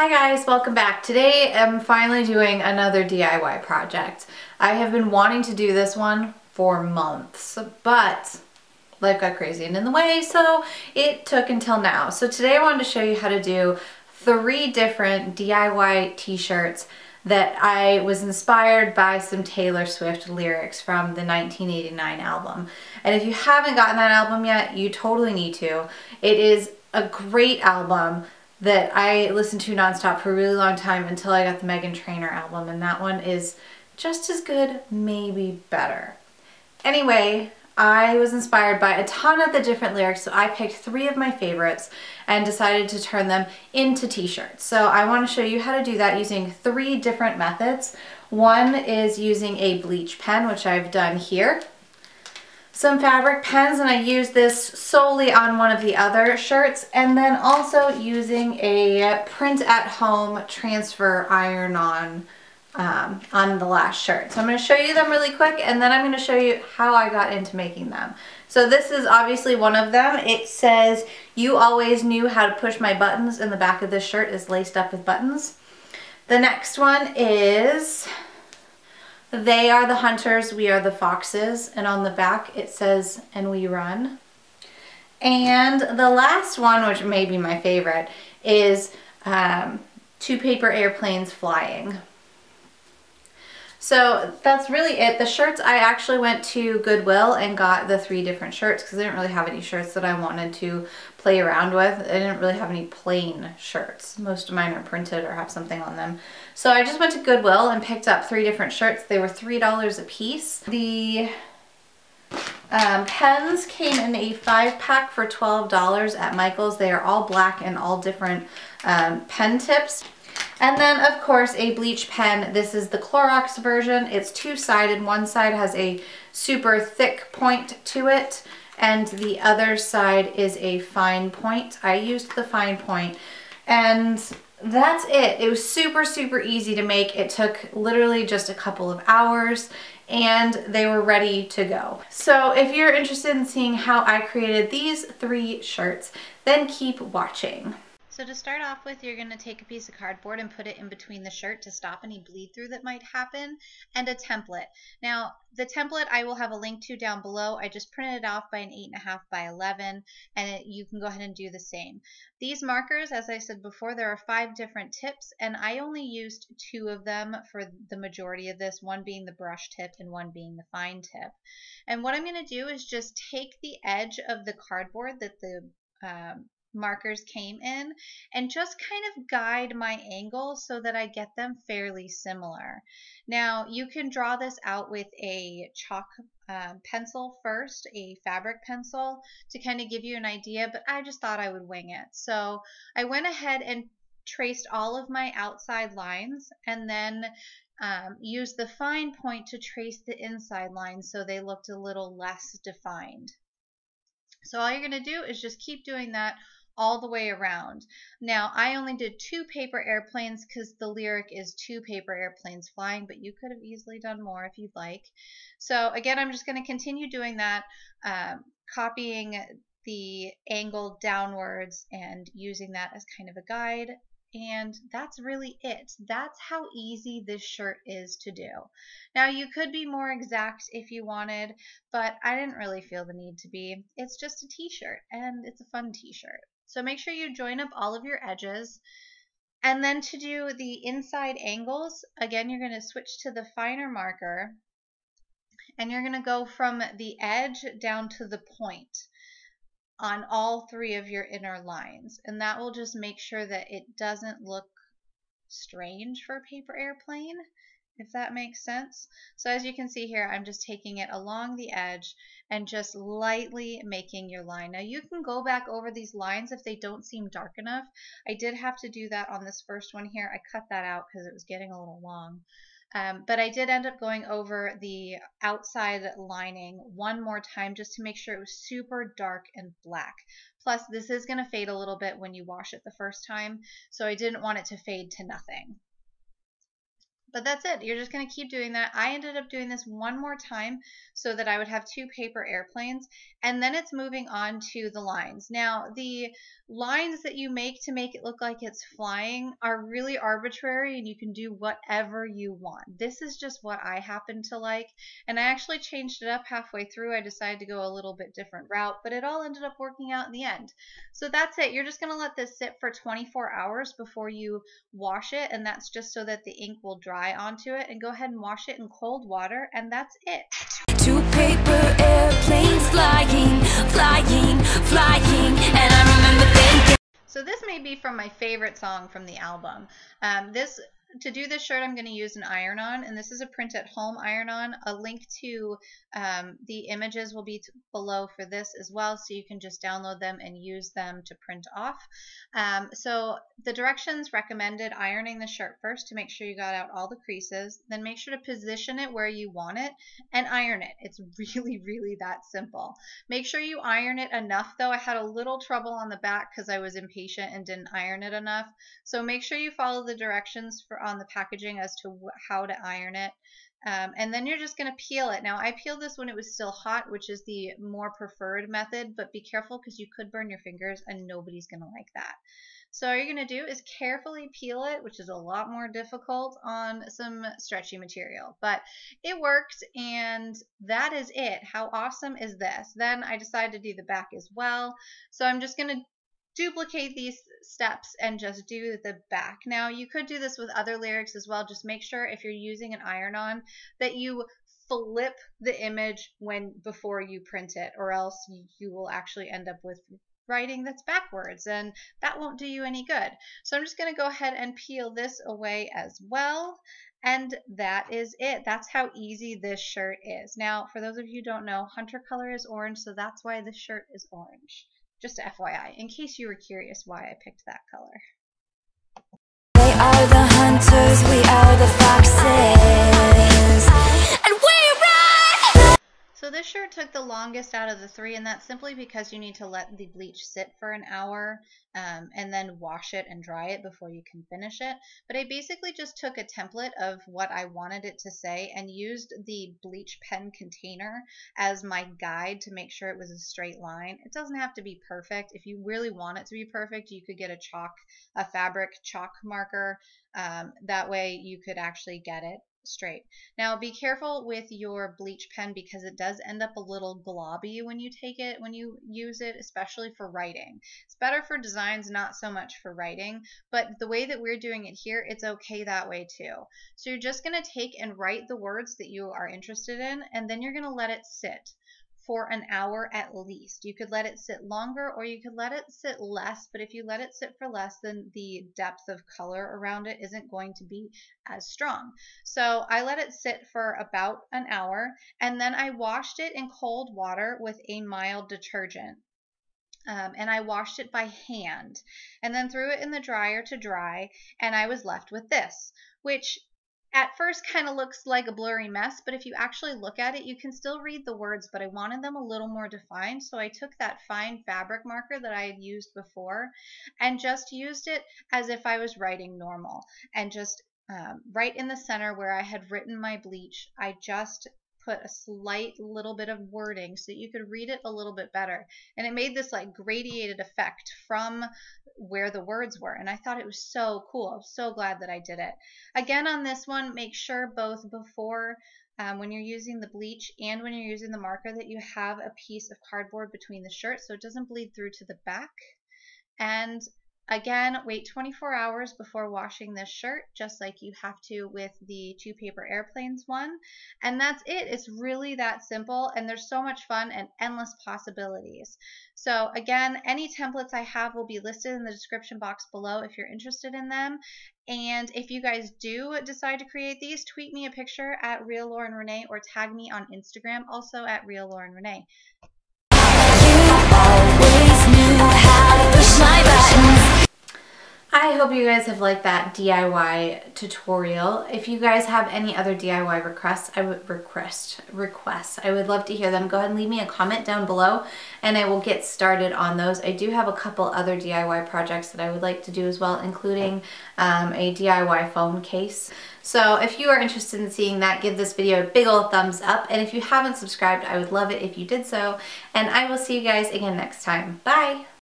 Hi guys, welcome back. Today I'm finally doing another DIY project. I have been wanting to do this one for months, but life got crazy and in the way, so it took until now. So today I wanted to show you how to do 3 different DIY t-shirts that I was inspired by some Taylor Swift lyrics from the 1989 album. And if you haven't gotten that album yet, you totally need to. It is a great album that I listened to nonstop for a really long time until I got the Meghan Trainor album, and that one is just as good, maybe better. Anyway, I was inspired by a ton of the different lyrics, so I picked 3 of my favorites and decided to turn them into t-shirts. So I want to show you how to do that using 3 different methods. One is using a bleach pen, which I've done here. Some fabric pens, and I use this solely on one of the other shirts, and then also using a print at home transfer iron-on the last shirt. So I'm going to show you them really quick, and then I'm going to show you how I got into making them. So this is obviously one of them. It says, "You always knew how to push my buttons," and the back of this shirt is laced up with buttons. The next one is, "They are the hunters, we are the foxes," and on the back it says, "And we run." And the last one, which may be my favorite, is 2 paper airplanes flying. So that's really it. The shirts, I actually went to Goodwill and got the 3 different shirts because I didn't really have any shirts that I wanted to play around with. I didn't really have any plain shirts. Most of mine are printed or have something on them. So I just went to Goodwill and picked up 3 different shirts. They were $3 a piece. The pens came in a 5-pack for $12 at Michael's. They are all black and all different pen tips. And then, of course, a bleach pen. This is the Clorox version. It's 2-sided. One side has a super thick point to it, and the other side is a fine point. I used the fine point, and that's it. It was super, super easy to make. It took literally just a couple of hours, and they were ready to go. So if you're interested in seeing how I created these 3 shirts, then keep watching. So to start off with, you're going to take a piece of cardboard and put it in between the shirt to stop any bleed through that might happen, and a template. Now, the template I will have a link to down below. I just printed it off by an 8.5 by 11, and you can go ahead and do the same. These markers, as I said before, there are 5 different tips, and I only used 2 of them for the majority of this, one being the brush tip and one being the fine tip. And what I'm going to do is just take the edge of the cardboard that the markers came in and just kind of guide my angle so that I get them fairly similar. Now you can draw this out with a chalk pencil first, a fabric pencil, to kind of give you an idea, but I just thought I would wing it. So I went ahead and traced all of my outside lines, and then used the fine point to trace the inside lines so they looked a little less defined. So all you're going to do is just keep doing that all the way around. Now, I only did 2 paper airplanes because the lyric is 2 paper airplanes flying, but you could have easily done more if you'd like. So again, I'm just going to continue doing that, copying the angle downwards and using that as kind of a guide. And that's really it. That's how easy this shirt is to do. Now, you could be more exact if you wanted, but I didn't really feel the need to be. It's just a t-shirt, and it's a fun t-shirt. So make sure you join up all of your edges. And then to do the inside angles, again, you're going to switch to the finer marker, and you're going to go from the edge down to the point on all 3 of your inner lines, and that will just make sure that it doesn't look strange for a paper airplane, if that makes sense. So as you can see here, I'm just taking it along the edge and just lightly making your line. Now you can go back over these lines if they don't seem dark enough. I did have to do that on this first one here. I cut that out because it was getting a little long. But I did end up going over the outside lining one more time just to make sure it was super dark and black. Plus, this is going to fade a little bit when you wash it the first time, so I didn't want it to fade to nothing. But that's it. You're just going to keep doing that. I ended up doing this one more time so that I would have 2 paper airplanes, and then it's moving on to the lines. Now, the lines that you make to make it look like it's flying are really arbitrary, and you can do whatever you want. This is just what I happen to like, and I actually changed it up halfway through. I decided to go a little bit different route, but it all ended up working out in the end. So that's it. You're just going to let this sit for 24 hours before you wash it, and that's just so that the ink will dry onto it. And go ahead and wash it in cold water, and that's it. 2 paper airplanes flying, flying, flying, and I remember thinking. So this may be from my favorite song from the album. To do this shirt, I'm going to use an iron-on, and this is a print-at-home iron-on. A link to the images will be below for this as well, so you can just download them and use them to print off. So the directions recommended ironing the shirt first to make sure you got out all the creases, then make sure to position it where you want it and iron it. It's really, really that simple. Make sure you iron it enough, though. I had a little trouble on the back because I was impatient and didn't iron it enough. So make sure you follow the directions on the packaging as to how to iron it. And then you're just going to peel it. Now, I peeled this when it was still hot, which is the more preferred method, but be careful because you could burn your fingers and nobody's going to like that. So all you're going to do is carefully peel it, which is a lot more difficult on some stretchy material, but it works, and that is it. How awesome is this? Then I decided to do the back as well. So I'm just going to duplicate these steps and just do the back. Now, you could do this with other lyrics as well. Just make sure if you're using an iron-on that you flip the image before you print it, or else you will actually end up with writing that's backwards, and that won't do you any good. So I'm just going to go ahead and peel this away as well. And that is it. That's how easy this shirt is. Now, for those of you who don't know, Hunter color is orange, so that's why this shirt is orange. Just FYI, in case you were curious why I picked that color. They are the hunters, we are the foxes, and we run! So this shirt took the longest out of the 3, and that's simply because you need to let the bleach sit for an hour and then wash it and dry it before you can finish it. But I basically just took a template of what I wanted it to say and used the bleach pen container as my guide to make sure it was a straight line. It doesn't have to be perfect. If you really want it to be perfect, you could get a fabric chalk marker. That way you could actually get it straight. Now be careful with your bleach pen because it does end up a little globby when you use it, especially for writing. It's better for designs, not so much for writing, but the way that we're doing it here, it's okay that way too. So you're just going to take and write the words that you are interested in, and then you're going to let it sit for an hour at least. You could let it sit longer or you could let it sit less, but if you let it sit for less, then the depth of color around it isn't going to be as strong. So I let it sit for about an hour, and then I washed it in cold water with a mild detergent. And I washed it by hand and then threw it in the dryer to dry, and I was left with this, which at first kind of looks like a blurry mess, but if you actually look at it, you can still read the words, but I wanted them a little more defined, so I took that fine fabric marker that I had used before and just used it as if I was writing normal, and just right in the center where I had written my bleach, I just put a slight little bit of wording so that you could read it a little bit better, and it made this like gradiated effect from where the words were, and I thought it was so cool. I'm so glad that I did it. Again, on this one, make sure both before when you're using the bleach and when you're using the marker that you have a piece of cardboard between the shirt so it doesn't bleed through to the back. And again, wait 24 hours before washing this shirt, just like you have to with the 2 paper airplanes one. And that's it. It's really that simple, and there's so much fun and endless possibilities. So again, any templates I have will be listed in the description box below if you're interested in them. And if you guys do decide to create these, tweet me a picture at RealLaurenRenee or tag me on Instagram, also at RealLaurenRenee. You always knew how to push my buttons. I hope you guys have liked that DIY tutorial. If you guys have any other DIY requests, I would love to hear them. Go ahead and leave me a comment down below and I will get started on those. I do have a couple other DIY projects that I would like to do as well, including a DIY phone case. So if you are interested in seeing that, give this video a big old thumbs up. And if you haven't subscribed, I would love it if you did so. And I will see you guys again next time. Bye!